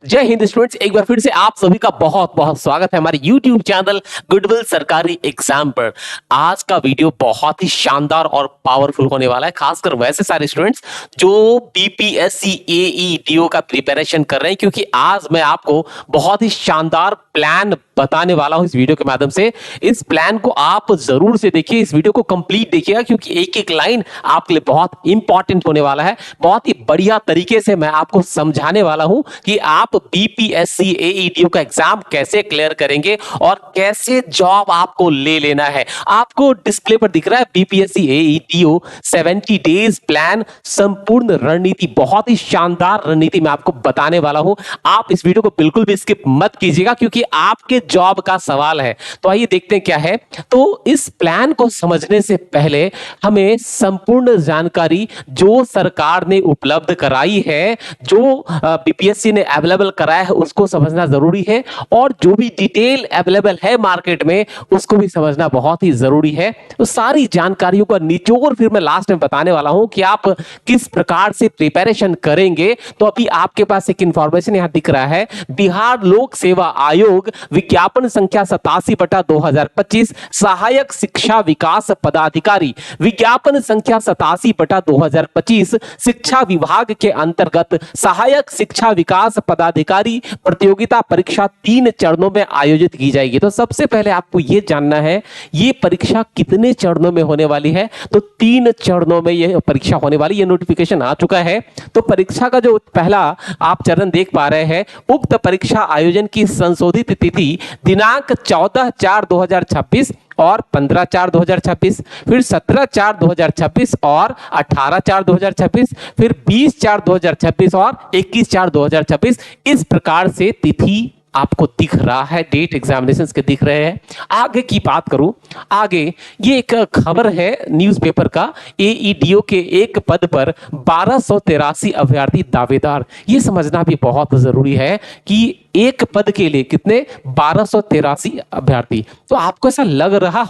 जय हिंद स्टूडेंट्स, एक बार फिर से आप सभी का बहुत बहुत स्वागत है हमारे YouTube चैनल गुडविल सरकारी एग्जाम पर। आज का वीडियो बहुत ही शानदार और पावरफुल होने वाला है, खासकर वैसे सारे स्टूडेंट्स जो बीपीएससी एईडीओ का प्रिपरेशन कर रहे हैं, क्योंकि आज मैं आपको बहुत ही शानदार प्लान बताने वाला हूं इस वीडियो के माध्यम से। इस प्लान को आप जरूर से देखिए, इस वीडियो को कंप्लीट देखिएगा, क्योंकि एक एक लाइन आपके लिए बहुत इंपॉर्टेंट होने वाला है। बहुत ही बढ़िया तरीके से मैं आपको समझाने वाला हूं कि आप बीपीएससी एईडीओ का एग्जाम कैसे क्लियर करेंगे और कैसे जॉब आपको ले लेना है। आपको डिस्प्ले पर दिख रहा है बीपीएससी एईडीओ 70 डेज प्लान, संपूर्ण रणनीति। बहुत ही शानदार रणनीति मैं आपको बताने वाला हूं। आप इस वीडियो को बिल्कुल भी स्किप मत कीजिएगा, क्योंकि आपके जॉब का सवाल है। तो आइए देखते हैं क्या है। तो इस प्लान को समझने से पहले हमें संपूर्ण जानकारी जो सरकार ने उपलब्ध कराई है, जो बीपीएससी ने अवेलेबल कराया है, उसको समझना जरूरी है। और जो भी डिटेल अवेलेबल है मार्केट में, उसको भी समझना बहुत ही जरूरी है। तो सारी जानकारियों का निचोड़ फिर मैं लास्ट में बताने वाला हूं कि आप किस प्रकार से प्रिपरेशन करेंगे। तो अभी आपके पास एक इंफॉर्मेशन यहां दिख रहा है, बिहार लोक सेवा आयोग विज्ञापन संख्या 87/2025, सहायक शिक्षा विकास पदाधिकारी विज्ञापन संख्या 87/2025, शिक्षा विभाग के अंतर्गत सहायक शिक्षा विकास पदाधिकारी प्रतियोगिता परीक्षा 3 चरणों में आयोजित की जाएगी। तो सबसे पहले आपको यह जानना है, यह परीक्षा कितने चरणों में होने वाली है। तो 3 चरणों में यह परीक्षा होने वाली, यह नोटिफिकेशन आ चुका है। तो परीक्षा का जो पहला आप चरण देख पा रहे हैं, उक्त परीक्षा आयोजन की संशोधित तिथि दिनांक 14/4/2026 और 15/4/2026, फिर 17/4/2026 और 18/4/2026, फिर 20/4/2026 और 21/4/2026। इस प्रकार से तिथि आपको दिख रहा है, डेट एग्जामिनेशंस के दिख रहे हैं। आगे की बात करूं, आगे ये एक खबर है न्यूज़पेपर का, एईडीओ के एक पद पर 1283 अभ्यर्थी दावेदार। ये समझना भी बहुत जरूरी है कि एक पद के लिए कितने 1283 अभ्यर्थी। तो आपको ऐसा लग रहा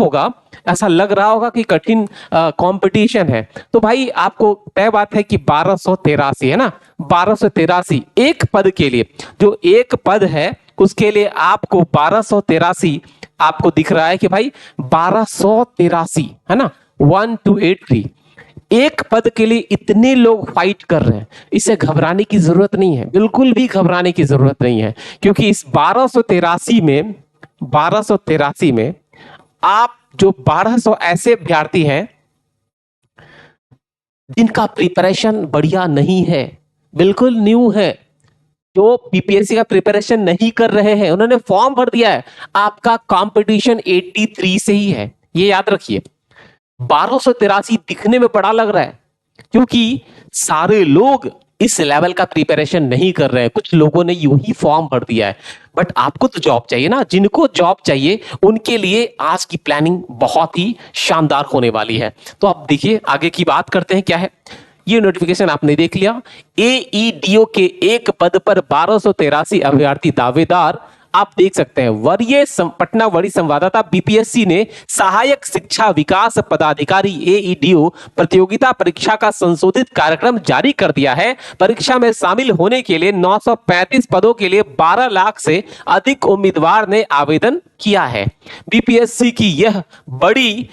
होगा कि कठिन कंपटीशन है। तो भाई आपको तय बात है कि 1283 है ना, 1283 एक पद के लिए, जो एक पद है उसके लिए आपको 1283 आपको दिख रहा है कि भाई 1283 है ना, 1283 एक पद के लिए इतने लोग फाइट कर रहे हैं। इसे घबराने की जरूरत नहीं है, बिल्कुल भी घबराने की जरूरत नहीं है, क्योंकि इस 1283 में आप जो 1200 ऐसे अभ्यर्थी हैं जिनका प्रिपरेशन बढ़िया नहीं है, बिल्कुल न्यू है, जो बीपीएससी का प्रिपरेशन नहीं कर रहे हैं, उन्होंने फॉर्म भर दिया है। आपका कंपटीशन 83 से ही है, ये याद रखिए। 1283 दिखने में बड़ा लग रहा है, क्योंकि सारे लोग इस लेवल का प्रिपरेशन नहीं कर रहे हैं। कुछ लोगों ने यूं ही फॉर्म भर दिया है, बट आपको तो जॉब चाहिए ना। जिनको जॉब चाहिए उनके लिए आज की प्लानिंग बहुत ही शानदार होने वाली है। तो आप देखिए, आगे की बात करते हैं क्या है। ये नोटिफिकेशन आपने देख लिया, एईडीओ के एक पद पर 1283 अभ्यर्थी दावेदार। आप देख सकते हैं, वरीय पटना वरीय संवाददाता बीपीएससी ने सहायक शिक्षा विकास पदाधिकारी एईडीओ प्रतियोगिता परीक्षा का संशोधित कार्यक्रम जारी कर दिया है। परीक्षा में शामिल होने के लिए 935 पदों के लिए 12 लाख से अधिक उम्मीदवार ने आवेदन किया है। बीपीएससी की यह बड़ी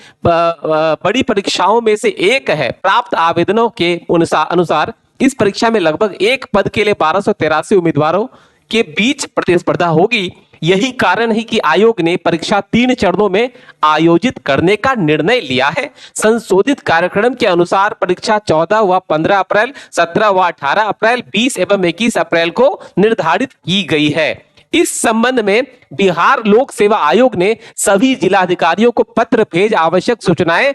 परीक्षाओं में से एक है। प्राप्त आवेदनों के अनुसार इस परीक्षा में लगभग एक पद के लिए 1283 उम्मीदवारों के बीच प्रतिस्पर्धा होगी। यही कारण है कि आयोग ने परीक्षा 3 चरणों में आयोजित करने का निर्णय लिया है। संशोधित कार्यक्रम के अनुसार परीक्षा 14 व 15 अप्रैल, 17 व 18 अप्रैल, 20 एवं 21 अप्रैल को निर्धारित की गई है। इस संबंध में बिहार लोक सेवा आयोग ने सभी जिलाधिकारियों को पत्र भेज आवश्यक सूचनाएं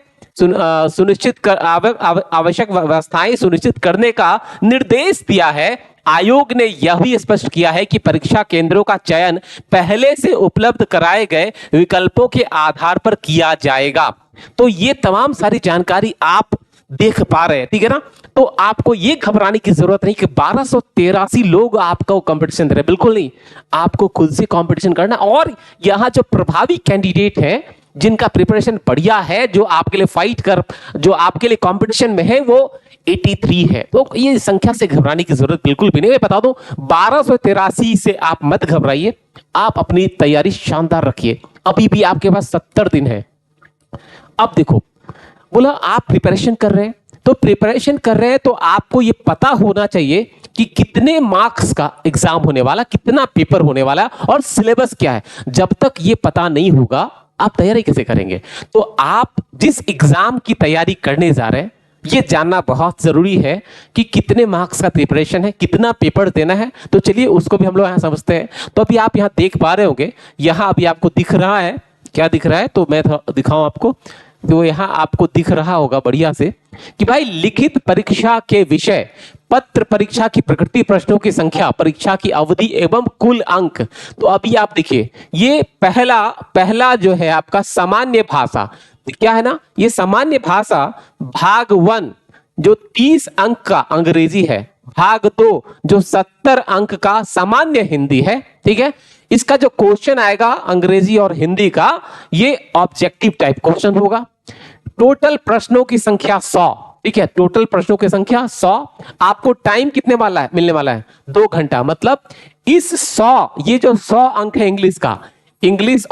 आवश्यक व्यवस्थाएं सुनिश्चित करने का निर्देश दिया है। आयोग ने यह भी स्पष्ट किया है कि परीक्षा केंद्रों का चयन पहले से उपलब्ध कराए गए विकल्पों के आधार पर किया जाएगा। तो ये तमाम सारी जानकारी आप देख पा रहे हैं, ठीक है ना। तो आपको ये घबराने की जरूरत नहीं कि 1283 लोग आपको कंपटीशन दे रहे हैं, बिल्कुल नहीं। आपको खुद से कंपटीशन करना, और यहां जो प्रभावी कैंडिडेट है, जिनका प्रिपरेशन बढ़िया है, जो आपके लिए फाइट कर, जो आपके लिए कंपटीशन में है, वो 83 है। तो ये संख्या से घबराने की जरूरत बिल्कुल भी नहीं। मैं बता दूं 1283 से आप मत घबराइए, आप अपनी तैयारी शानदार रखिए। अभी भी आपके पास 70 दिन है। अब देखो, बोला आप प्रिपरेशन कर रहे हैं, तो प्रिपरेशन कर रहे हैं तो आपको ये पता होना चाहिए कि कितने मार्क्स का एग्जाम होने वाला, कितना पेपर होने वाला और सिलेबस क्या है। जब तक ये पता नहीं होगा आप तैयारी कैसे करेंगे। तो आप जिस एग्जाम की तैयारी करने जा रहे हैं ये जानना बहुत जरूरी है कि कितने मार्क्स का प्रिपरेशन है, कितना पेपर देना है। तो चलिए उसको भी हम लोग यहां समझते हैं। तो अभी आप यहां देख पा रहे होंगे, यहां अभी आपको दिख रहा है, क्या दिख रहा है तो मैं दिखाऊं आपको। तो यहां आपको दिख रहा होगा बढ़िया से कि भाई लिखित परीक्षा के विषय, पत्र परीक्षा की प्रकृति, प्रश्नों की संख्या, परीक्षा की अवधि एवं कुल अंक। तो अभी आप देखिए, ये पहला जो है आपका सामान्य भाषा, क्या है ना, ये सामान्य भाषा भाग 1 जो 30 अंक का अंग्रेजी है, भाग 2 जो 70 अंक का सामान्य हिंदी है। ठीक है, इसका जो क्वेश्चन आएगा अंग्रेजी और हिंदी का, ये ऑब्जेक्टिव टाइप क्वेश्चन होगा। टोटल प्रश्नों की संख्या 100। ठीक है, टोटल प्रश्नों की संख्या 100। आपको टाइम कितने वाला है, मिलने वाला है 2 घंटा। मतलब इस 100, ये जो 100 अंक है इंग्लिश का, इंग्लिश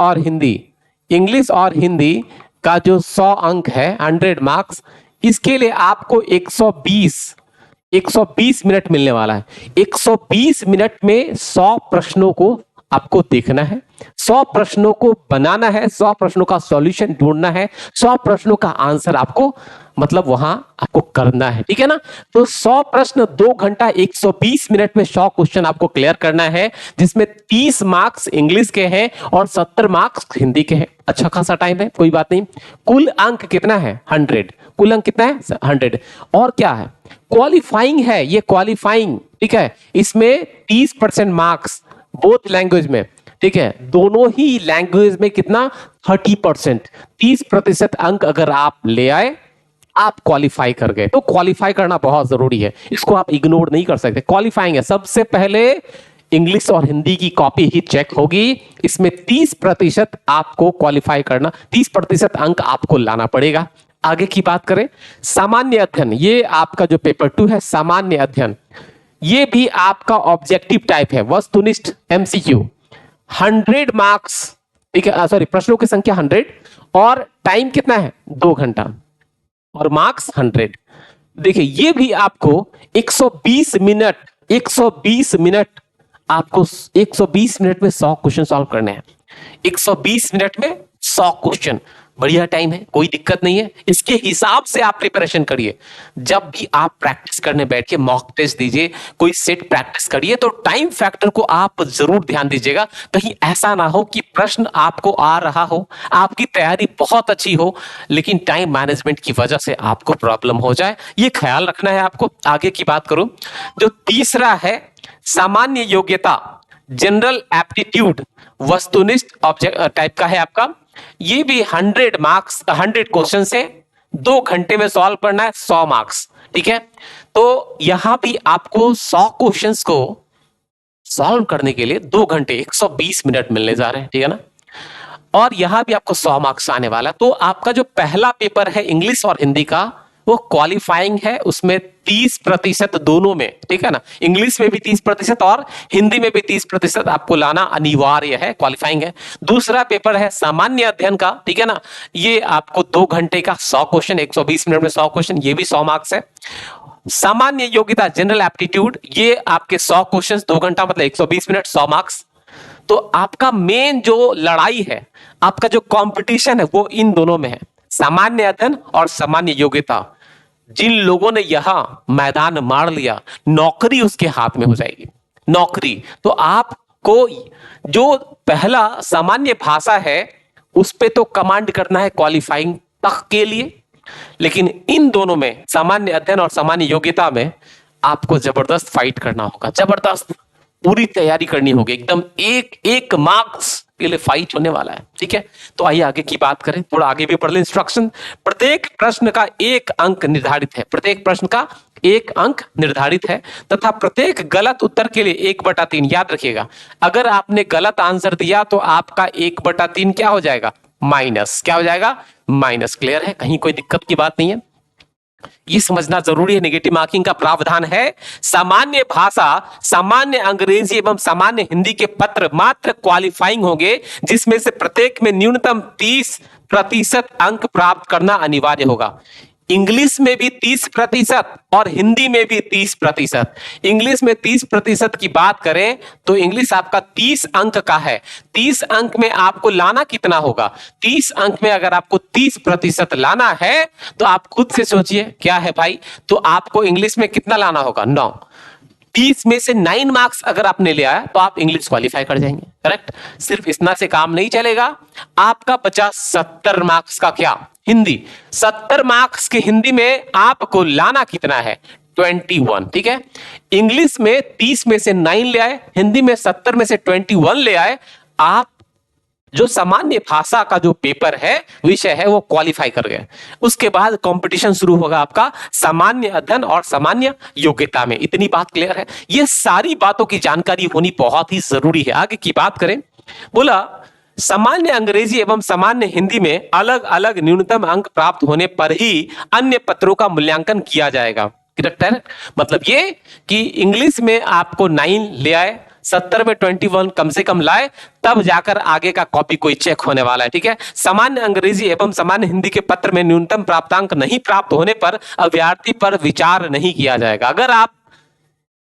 और हिंदी का जो 100 अंक है 100 मार्क्स, इसके लिए आपको 120 मिनट मिलने वाला है। 120 मिनट में 100 प्रश्नों को आपको देखना है, 100 प्रश्नों को बनाना है, 100 प्रश्नों का सॉल्यूशन ढूंढना है, 100 प्रश्नों का आंसर आपको मतलब वहां आपको करना है। ठीक है ना, तो 100 प्रश्न 2 घंटा 120 मिनट में 100 क्वेश्चन आपको क्लियर करना है, जिसमें 30 मार्क्स इंग्लिश के हैं और 70 मार्क्स हिंदी के हैं। अच्छा खासा टाइम है, कोई बात नहीं। कुल अंक कितना है 100, कुल अंक कितना है 100। और क्या है, क्वालिफाइंग है, ये क्वालिफाइंग। ठीक है, इसमें 30% मार्क्स बोथ लैंग्वेज में। ठीक है, दोनों ही लैंग्वेज में कितना 30%, 30% अंक अगर आप ले आए आप क्वालिफाई कर गए। तो क्वालिफाई करना बहुत जरूरी है, इसको आप इग्नोर नहीं कर सकते। क्वालिफाइंग है, सबसे पहले इंग्लिश और हिंदी की कॉपी ही चेक होगी, इसमें 30% आपको क्वालिफाई करना, 30% अंक आपको लाना पड़ेगा। आगे की बात करें, सामान्य अध्ययन, ये आपका जो पेपर 2 है सामान्य अध्ययन, ये भी आपका ऑब्जेक्टिव टाइप है, वस्तुनिष्ठ एमसीक्यू। 100 मार्क्स, ठीक है, सॉरी, प्रश्नों की संख्या 100 और टाइम कितना है 2 घंटा और मार्क्स 100। देखिए ये भी आपको 120 मिनट आपको 120 मिनट में 100 क्वेश्चन सॉल्व करने हैं। 120 मिनट में 100 क्वेश्चन, बढ़िया टाइम है, कोई दिक्कत नहीं है। इसके हिसाब से आप प्रिपरेशन करिए। जब भी आप प्रैक्टिस करने बैठ के मॉक टेस्ट दीजिए, कोई सेट प्रैक्टिस करिए, तो टाइम फैक्टर को आप जरूर ध्यान दीजिएगा। कहीं ऐसा ना हो कि प्रश्न आपको आ रहा हो, आपकी तैयारी बहुत अच्छी हो, लेकिन टाइम मैनेजमेंट की वजह से आपको प्रॉब्लम हो जाए, ये ख्याल रखना है आपको। आगे की बात करूं, जो तीसरा है सामान्य योग्यता, जनरल एप्टीट्यूड, वस्तुनिष्ठ ऑब्जेक्ट टाइप का है आपका। ये भी 100 मार्क्स, 100 क्वेश्चन से 2 घंटे में सॉल्व करना है, 100 मार्क्स। ठीक है, तो यहां भी आपको 100 क्वेश्चंस को सॉल्व करने के लिए 2 घंटे 120 मिनट मिलने जा रहे हैं। ठीक है ना, और यहां भी आपको 100 मार्क्स आने वाला। तो आपका जो पहला पेपर है इंग्लिश और हिंदी का, वो क्वालिफाइंग है, उसमें 30% दोनों में। ठीक है ना, इंग्लिश में भी 30% और हिंदी में भी 30% आपको लाना अनिवार्य है, क्वालिफाइंग है। दूसरा पेपर है सामान्य अध्ययन का। ठीक है ना, ये आपको 2 घंटे का 100 क्वेश्चन, 120 मिनट में 100 क्वेश्चन, ये भी 100 मार्क्स है। सामान्य योग्यता जनरल एप्टीट्यूड, ये आपके 100 क्वेश्चन 2 घंटा मतलब 120 मिनट, 100 मार्क्स। तो आपका मेन जो लड़ाई है, आपका जो कंपटीशन है, वो इन दोनों में है, सामान्य अध्ययन और सामान्य योग्यता। जिन लोगों ने यहां मैदान मार लिया, नौकरी उसके हाथ में हो जाएगी, नौकरी। तो आपको जो पहला सामान्य भाषा है उस पे तो कमांड करना है क्वालिफाइंग तक के लिए, लेकिन इन दोनों में सामान्य अध्ययन और सामान्य योग्यता में आपको जबरदस्त फाइट करना होगा, जबरदस्त पूरी तैयारी करनी होगी, एकदम एक एक मार्क्स के लिए फाइट होने वाला है। ठीक है, तो आइए आगे की बात करें, थोड़ा आगे भी पढ़ लें इंस्ट्रक्शन। प्रत्येक प्रश्न का 1 अंक निर्धारित है, प्रत्येक प्रश्न का 1 अंक निर्धारित है, तथा प्रत्येक गलत उत्तर के लिए 1/3। याद रखिएगा, अगर आपने गलत आंसर दिया तो आपका 1/3 क्या हो जाएगा, माइनस। क्या हो जाएगा, माइनस। क्लियर है, कहीं कोई दिक्कत की बात नहीं है। ये समझना जरूरी है, नेगेटिव मार्किंग का प्रावधान है। सामान्य भाषा, सामान्य अंग्रेजी एवं सामान्य हिंदी के पत्र मात्र क्वालिफाइंग होंगे, जिसमें से प्रत्येक में न्यूनतम 30% अंक प्राप्त करना अनिवार्य होगा। इंग्लिश में भी 30% और हिंदी में भी 30%। इंग्लिश में 30% की बात करें तो इंग्लिश आपका 30 अंक का है। 30 अंक में आपको लाना कितना होगा? 30 अंक में अगर आपको 30% लाना है तो आप खुद से सोचिए क्या है भाई। तो आपको इंग्लिश में कितना लाना होगा? 9। 30 में से 9 मार्क्स अगर आपने लिया है तो आप इंग्लिश क्वालिफाई कर जाएंगे। करेक्ट। सिर्फ इतना से काम नहीं चलेगा, आपका बचा 70 मार्क्स का क्या? हिंदी। 70 मार्क्स के हिंदी में आपको लाना कितना है? 21। ठीक है। इंग्लिश में 30 में से 9 ले आए, हिंदी में 70 में से 21 ले आए, आप जो सामान्य भाषा का जो पेपर है, विषय है, वो क्वालिफाई कर गए। उसके बाद कंपटीशन शुरू होगा आपका सामान्य अध्ययन और सामान्य योग्यता में। इतनी बात क्लियर है। ये सारी बातों की जानकारी होनी बहुत ही जरूरी है। आगे की बात करें, बोला सामान्य अंग्रेजी एवं सामान्य हिंदी में अलग अलग न्यूनतम अंक प्राप्त होने पर ही अन्य पत्रों का मूल्यांकन किया जाएगा। करेक्ट है। मतलब ये कि इंग्लिश में आपको 9 ले आए, 70 में 21 कम से कम लाए, तब जाकर आगे का कॉपी कोई चेक होने वाला है। ठीक है। सामान्य अंग्रेजी एवं सामान्य हिंदी के पत्र में न्यूनतम प्राप्तांक नहीं प्राप्त होने पर अभ्यर्थी पर विचार नहीं किया जाएगा। अगर आप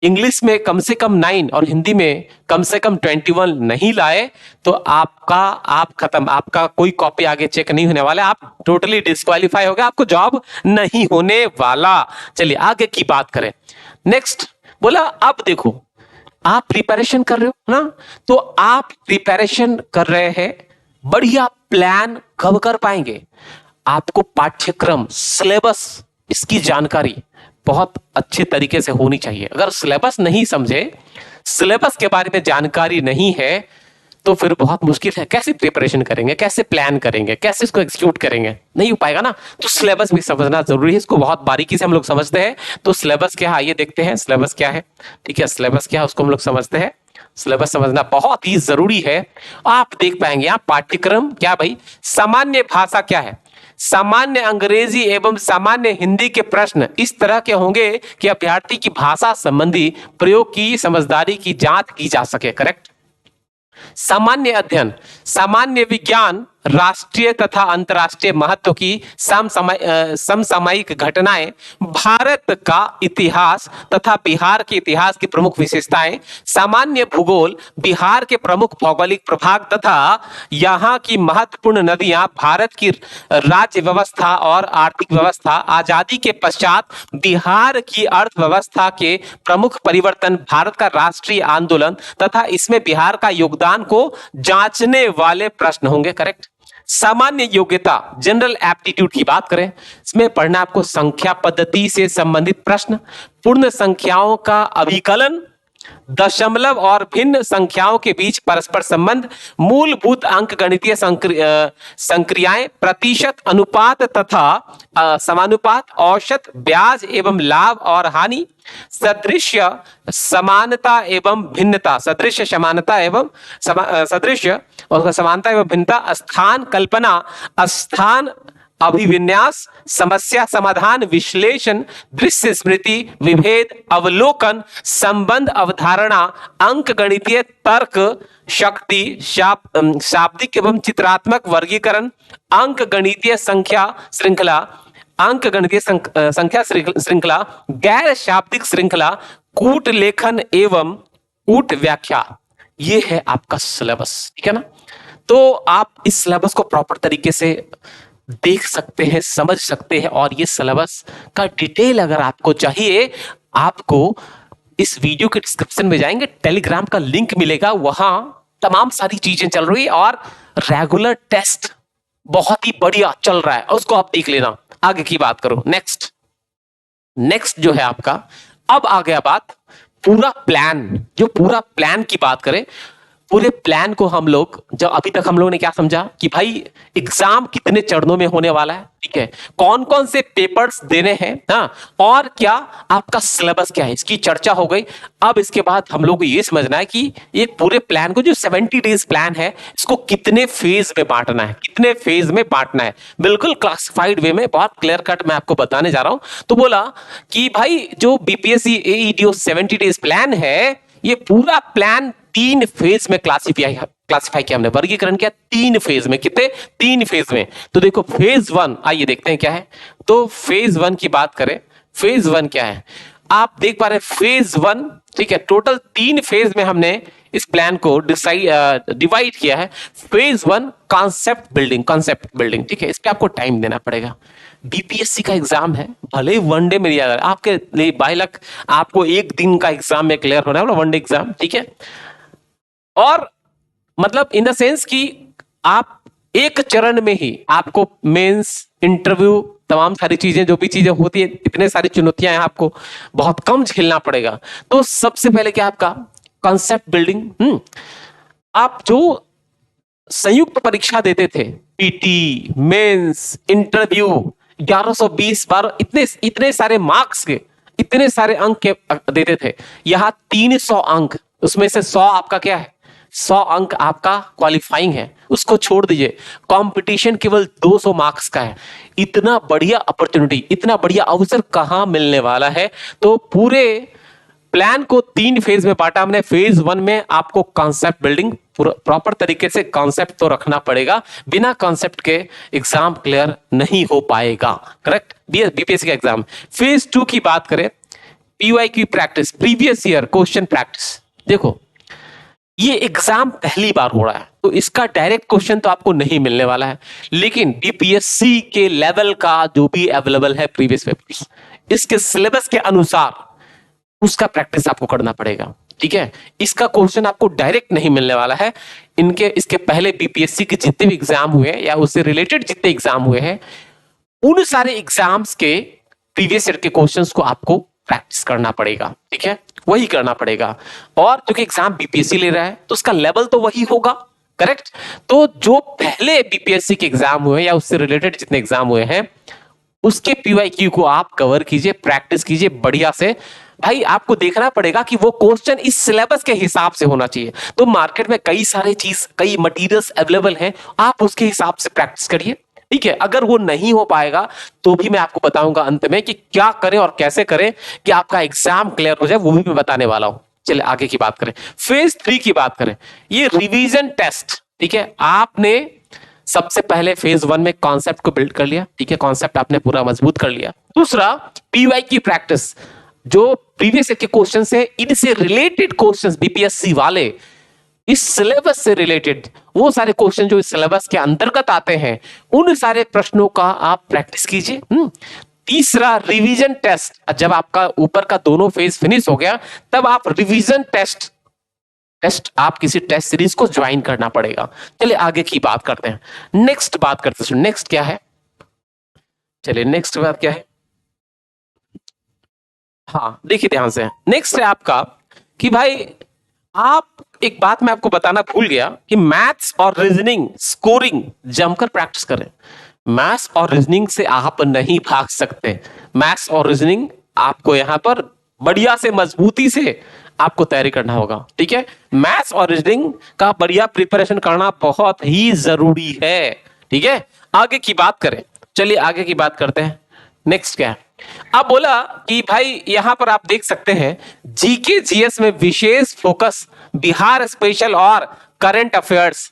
इंग्लिश में कम से कम 9 और हिंदी में कम से कम 21 नहीं लाए तो आप खत्म, आपका कोई कॉपी आगे चेक नहीं होने वाला, आप टोटली डिस्क्वालीफाई हो गए, आपको जॉब नहीं होने वाला। चलिए आगे की बात करें। नेक्स्ट बोला, अब देखो आप प्रिपरेशन कर रहे हो ना, तो आप प्रिपरेशन कर रहे हैं, बढ़िया प्लान कब कर पाएंगे? आपको पाठ्यक्रम, सिलेबस, इसकी जानकारी बहुत अच्छे तरीके से होनी चाहिए। अगर सिलेबस नहीं समझे, सिलेबस के बारे में जानकारी नहीं है, तो फिर बहुत मुश्किल है। कैसे प्रिपरेशन करेंगे, कैसे प्लान करेंगे, कैसे इसको एग्जीक्यूट करेंगे? नहीं हो पाएगा ना। तो सिलेबस भी समझना जरूरी है। इसको बहुत बारीकी से हम लोग समझते हैं। तो सिलेबस क्या है, आइए देखते हैं सिलेबस क्या है। ठीक है, सिलेबस क्या है उसको हम लोग समझते हैं। सिलेबस समझना बहुत ही जरूरी है। आप देख पाएंगे यहाँ पाठ्यक्रम क्या भाई, सामान्य भाषा क्या है, सामान्य अंग्रेजी एवं सामान्य हिंदी के प्रश्न इस तरह के होंगे कि अभ्यर्थी की भाषा संबंधी प्रयोग की समझदारी की जांच की जा सके। करेक्ट। सामान्य अध्ययन, सामान्य विज्ञान, राष्ट्रीय तथा अंतर्राष्ट्रीय महत्व की समसामयिक घटनाएं, भारत का इतिहास तथा बिहार के इतिहास की प्रमुख विशेषताएं, सामान्य भूगोल, बिहार के प्रमुख भौगोलिक प्रभाग तथा यहाँ की महत्वपूर्ण नदियां, भारत की राज्य व्यवस्था और आर्थिक व्यवस्था, आजादी के पश्चात बिहार की अर्थव्यवस्था के प्रमुख परिवर्तन, भारत का राष्ट्रीय आंदोलन तथा इसमें बिहार का योगदान को जांचने वाले प्रश्न होंगे। करेक्ट। सामान्य योग्यता, जनरल एप्टीट्यूड की बात करें, इसमें पढ़ना आपको संख्या पद्धति से संबंधित प्रश्न, पूर्ण संख्याओं का अभिकलन, दशमलव और भिन्न संख्याओं के बीच परस्पर संबंध, मूलभूत अंकगणितीय संक्रियाएं, प्रतिशत, अनुपात तथा समानुपात, औसत, ब्याज एवं लाभ और हानि, सदृश्य, समानता एवं भिन्नता, सदृश्य, समानता एवं सदृश्य और समानता एवं भिन्नता, स्थान कल्पना, स्थान अभिविन्यास, समस्या समाधान, विश्लेषण, दृश्य स्मृति, विभेद, अवलोकन, संबंध, अवधारणा, अंक गणितीय तर्क, शक्ति, शाब्दिक एवं चित्रात्मक वर्गीकरण, अंक गणितीय संख्या श्रृंखला, अंक गणितीय संख्या श्रृंखला, गैर शाब्दिक श्रृंखला, कूट लेखन एवं कूट व्याख्या। ये है आपका सिलेबस। ठीक है ना। तो आप इस सिलेबस को प्रॉपर तरीके से देख सकते हैं, समझ सकते हैं, और ये सिलेबस का डिटेल अगर आपको चाहिए, आपको इस वीडियो के डिस्क्रिप्शन में जाएंगे, टेलीग्राम का लिंक मिलेगा, वहां तमाम सारी चीजें चल रही है और रेगुलर टेस्ट बहुत ही बढ़िया चल रहा है, उसको आप देख लेना। आगे की बात करो। नेक्स्ट जो है आपका, अब आ गया बात पूरा प्लान। जो पूरा प्लान की बात करें, पूरे प्लान को हम लोग, जब अभी तक हम लोगों ने क्या समझा कि भाई एग्जाम कितने चरणों में होने वाला है, ठीक है, कौन कौन से पेपर्स देने हैं, हाँ, और क्या आपका सिलेबस क्या है, इसकी चर्चा हो गई। अब इसके बाद हम लोग को ये समझना है कि ये पूरे प्लान को, जो 70 डेज प्लान है, इसको कितने फेज में बांटना है, कितने फेज में बांटना है, बिल्कुल क्लासिफाइड वे में, बहुत क्लियर कट मैं आपको बताने जा रहा हूं। तो बोला कि भाई जो बीपीएससी एईडी 70 डेज प्लान है, ये पूरा प्लान 3 फेज में क्लासिफाई किया हमने, वर्गीकरण किया 3 फेज में। कितने? 3 फेज में। तो देखो फेज 1, आइए देखते हैं क्या है। तो फेज 1 की बात करें, फेज 1 क्या है, आप देख पा रहे हैं फेज 1, ठीक है, टोटल 3 फेज में हमने इस प्लान को डिवाइड किया है। फेज 1 कॉन्सेप्ट बिल्डिंग, ठीक है, इस पे आपको टाइम देना पड़ेगा। बीपीएससी का एग्जाम है, भले ही वनडे में दिया, आपके लिए बाय लक आपको एक दिन का एग्जाम में क्लियर होना है, वनडे एग्जाम, ठीक है। और मतलब इन द सेंस कि आप एक चरण में ही आपको मेंस, इंटरव्यू, तमाम सारी चीजें, जो भी चीजें होती है, इतने सारी चुनौतियां हैं, आपको बहुत कम झेलना पड़ेगा। तो सबसे पहले क्या आपका कॉन्सेप्ट बिल्डिंग। आप जो संयुक्त परीक्षा देते थे, पीटी, मेंस, इंटरव्यू, 1120 बार, इतने इतने सारे मार्क्स के, इतने सारे अंक के देते थे। यहां 300 अंक, उसमें से 100 आपका क्या है, 100 अंक आपका क्वालिफाइंग है, उसको छोड़ दीजिए। कंपटीशन केवल 200 मार्क्स का है। इतना बढ़िया अपॉर्चुनिटी, इतना बढ़िया अवसर कहां मिलने वाला है। तो पूरे प्लान को 3 फेज में बांटा हमने। फेज 1 में आपको कॉन्सेप्ट बिल्डिंग, प्रॉपर तरीके से कॉन्सेप्ट तो रखना पड़ेगा, बिना कॉन्सेप्ट के एग्जाम क्लियर नहीं हो पाएगा, करेक्ट, बीपीएससी का एग्जाम। फेज 2 की बात करें, PYQ practice, previous year question practice. देखो ये एग्जाम पहली बार हो रहा है, तो इसका डायरेक्ट क्वेश्चन तो आपको नहीं मिलने वाला है, लेकिन बीपीएससी के लेवल का जो भी अवेलेबल है प्रीवियस पेपर्स, इसके सिलेबस के अनुसार उसका प्रैक्टिस आपको करना पड़ेगा, ठीक है। इसका क्वेश्चन आपको डायरेक्ट नहीं मिलने वाला है। इसके पहले बीपीएससी के जितने भी एग्जाम हुए हैं या उससे रिलेटेड जितने एग्जाम हुए हैं, उन सारे एग्जाम्स के प्रीवियस ईयर के क्वेश्चंस को आपको प्रैक्टिस करना पड़ेगा, ठीक है, वही करना पड़ेगा। और क्योंकि एग्जाम बीपीएससी ले रहा है, तो उसका लेवल तो वही होगा, करेक्ट। तो जो पहले बीपीएससी के एग्जाम हुए या उससे रिलेटेड जितने एग्जाम हुए हैं, उसके पीवाईक्यू को आप कवर कीजिए, प्रैक्टिस कीजिए बढ़िया से। भाई आपको देखना पड़ेगा कि वो क्वेश्चन इस सिलेबस के हिसाब से होना चाहिए। तो मार्केट में कई सारे चीज, कई मटेरियल्स अवेलेबल हैं, आप उसके हिसाब से प्रैक्टिस करिए, ठीक है। अगर वो नहीं हो पाएगा तो भी मैं आपको बताऊंगा अंत में कि क्या करें और कैसे करें कि आपका एग्जाम क्लियर हो जाए, वो भी मैं बताने वाला हूं। चलिए आगे की बात करें, फेज 3 की बात करें, ये रिवीजन टेस्ट, ठीक है। आपने सबसे पहले फेज 1 में कॉन्सेप्ट को बिल्ड कर लिया, ठीक है, कॉन्सेप्ट आपने पूरा मजबूत कर लिया। दूसरा पीवाई की प्रैक्टिस, जो प्रीवियस के क्वेश्चन से, इनसे रिलेटेड क्वेश्चंस बीपीएससी वाले, इस सिलेबस से रिलेटेड वो सारे क्वेश्चन जो इस सिलेबस के अंतर्गत आते हैं, उन सारे प्रश्नों का आप प्रैक्टिस कीजिए। तीसरा रिवीजन टेस्ट, जब आपका ऊपर का दोनों फेज फिनिश हो गया, तब आप रिवीजन टेस्ट आप किसी टेस्ट सीरीज को ज्वाइन करना पड़ेगा। चलिए आगे की बात करते हैं, नेक्स्ट बात करते हैं। नेक्स्ट क्या है, चलिए नेक्स्ट बात क्या है, हाँ देखिए ध्यान से, नेक्स्ट है आपका कि भाई आप, एक बात मैं आपको बताना भूल गया कि मैथ्स और रीजनिंग स्कोरिंग जमकर प्रैक्टिस करें। मैथ्स और रीजनिंग से आप नहीं भाग सकते। मैथ्स और रीजनिंग आपको यहां पर बढ़िया से, मजबूती से आपको तैयारी करना होगा, ठीक है। मैथ्स और रीजनिंग का बढ़िया प्रिपरेशन करना बहुत ही जरूरी है, ठीक है। आगे की बात करें, चलिए आगे की बात करते हैं। नेक्स्ट क्या है, अब बोला कि भाई यहां पर आप देख सकते हैं जीके जीएस में विशेष फोकस बिहार स्पेशल और करंट अफेयर्स।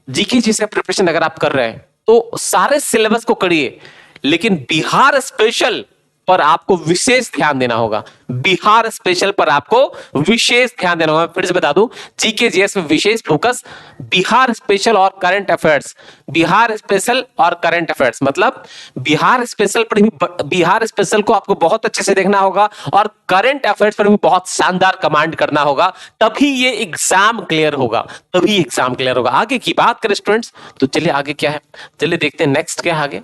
जीके जीएस का प्रिपरेशन अगर आप कर रहे हैं तो सारे सिलेबस को करिए, लेकिन बिहार स्पेशल पर आपको विशेष ध्यान देना होगा। बिहार स्पेशल पर आपको विशेष ध्यान देना होगा। फिर से बता दूं, जीके जीएस में विशेष फोकस बिहार स्पेशल और करंट अफेयर्स। बिहार स्पेशल और करंट अफेयर्स मतलब बिहार स्पेशल पर भी, बिहार स्पेशल को आपको बहुत अच्छे से देखना होगा और करंट अफेयर्स पर भी बहुत शानदार कमांड करना होगा, तभी ये एग्जाम क्लियर होगा, तभी एग्जाम क्लियर होगा। आगे की बात करें स्टूडेंट्स, तो चलिए आगे क्या है, चलिए देखते हैं नेक्स्ट क्या है आगे।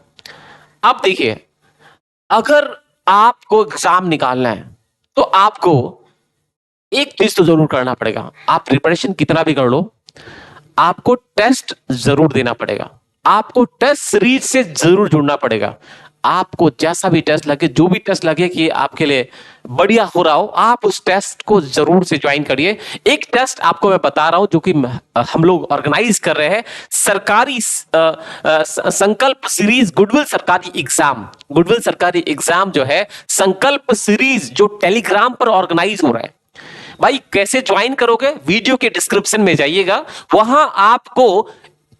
अब देखिए, अगर आपको एग्जाम निकालना है तो आपको एक चीज तो जरूर करना पड़ेगा। आप प्रिपरेशन कितना भी कर लो, आपको टेस्ट जरूर देना पड़ेगा, आपको टेस्ट सीरीज से जरूर जुड़ना पड़ेगा। आपको जैसा भी टेस्ट लगे, जो भी टेस्ट लगे कि आपके लिए बढ़िया हो रहा हो, आप उस टेस्ट को जरूर से ज्वाइन करिए। एक टेस्ट आपको मैं बता रहा हूं जो कि हम लोग ऑर्गेनाइज कर रहे हैं, सरकारी संकल्प सीरीज गुडविल सरकारी एग्जाम। गुडविल सरकारी एग्जाम जो है संकल्प सीरीज, जो टेलीग्राम पर ऑर्गेनाइज हो रहा है। भाई कैसे ज्वाइन करोगे? वीडियो के डिस्क्रिप्शन में जाइएगा, वहां आपको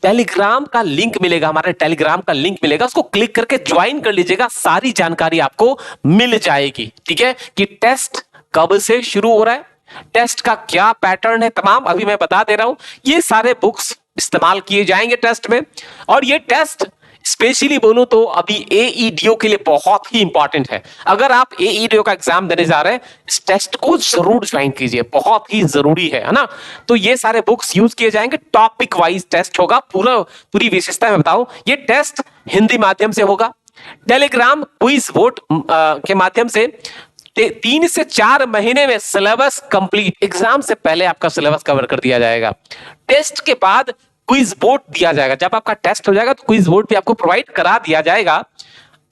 टेलीग्राम का लिंक मिलेगा, हमारे टेलीग्राम का लिंक मिलेगा, उसको क्लिक करके ज्वाइन कर लीजिएगा, सारी जानकारी आपको मिल जाएगी। ठीक है, कि टेस्ट कब से शुरू हो रहा है, टेस्ट का क्या पैटर्न है, तमाम अभी मैं बता दे रहा हूं। ये सारे बुक्स इस्तेमाल किए जाएंगे टेस्ट में, और ये टेस्ट स्पेशली बोलूं तो अभी एईडीओ के लिए बहुत ही इंपॉर्टेंट है। अगर आप एईडीओ का एग्जाम देने जा रहे हैं, इस टेस्ट को जरूर ज्वाइन कीजिए, बहुत ही जरूरी है ना। तो ये सारे बुक्स यूज किए जाएंगे, टॉपिक वाइज टेस्ट होगा, पूरी विशेषता में बताऊं। ये टेस्ट हिंदी माध्यम से होगा, टेलीग्राम क्विज वोट के माध्यम से 3 से 4 महीने में सिलेबस कंप्लीट, एग्जाम से पहले आपका सिलेबस कवर कर दिया जाएगा। टेस्ट के बाद क्विज बोर्ड दिया जाएगा, जब आपका टेस्ट हो जाएगा तो क्विज बोर्ड भी आपको प्रोवाइड करा दिया जाएगा।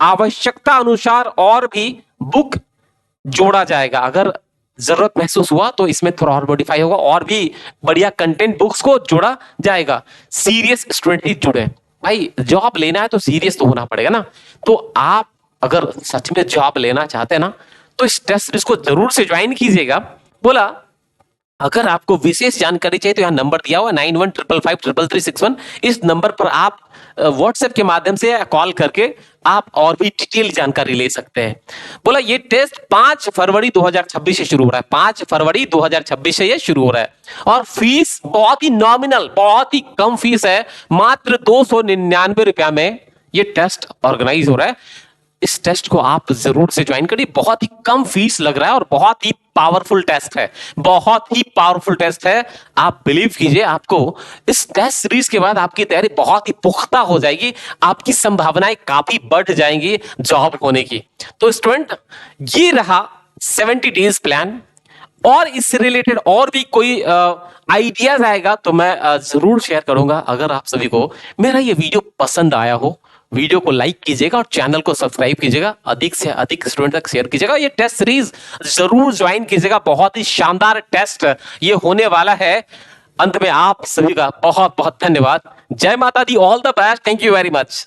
आवश्यकता अनुसार और भी बुक जोड़ा जाएगा, अगर जरूरत महसूस हुआ तो इसमें थोड़ा और मॉडिफाई होगा, और भी बढ़िया कंटेंट बुक्स को जोड़ा जाएगा। सीरियस स्टूडेंट ही जुड़े, भाई जॉब लेना है तो सीरियस तो होना पड़ेगा ना। तो आप अगर सच में जॉब लेना चाहते हैं ना, तो इस टेस्ट सीरीज को जरूर से ज्वाइन कीजिएगा। बोला अगर आपको विशेष जानकारी चाहिए तो यहां नंबर दिया हुआ 9155533361, इस नंबर पर आप व्हाट्सएप के माध्यम से कॉल करके आप और भी डिटेल जानकारी ले सकते हैं। बोला ये टेस्ट 5 फरवरी 2026 से शुरू हो रहा है, 5 फरवरी 2026 से ये शुरू हो रहा है, और फीस बहुत ही नॉमिनल, बहुत ही कम फीस है, मात्र 299 रुपया में ये टेस्ट ऑर्गेनाइज हो रहा है। इस टेस्ट को आप जरूर से ज्वाइन करिए, बहुत ही कम फीस लग रहा है और बहुत ही पावरफुल टेस्ट है, बहुत ही पावरफुल टेस्ट है। आप बिलीव कीजिए, आपको इस टेस्ट सीरीज के बाद आपकी तैयारी बहुत ही पुख्ता हो जाएगी, आपकी संभावनाएं काफी बढ़ जाएंगी जॉब होने की। तो स्टूडेंट, ये रहा 70 डेज प्लान, और इससे रिलेटेड और भी कोई आइडियाज आएगा तो मैं जरूर शेयर करूंगा। अगर आप सभी को मेरा ये वीडियो पसंद आया हो, वीडियो को लाइक कीजिएगा और चैनल को सब्सक्राइब कीजिएगा, अधिक से अधिक स्टूडेंट तक शेयर कीजिएगा, ये टेस्ट सीरीज जरूर ज्वाइन कीजिएगा, बहुत ही शानदार टेस्ट ये होने वाला है। अंत में आप सभी का बहुत बहुत धन्यवाद। जय माता दी, all the best, thank you very much.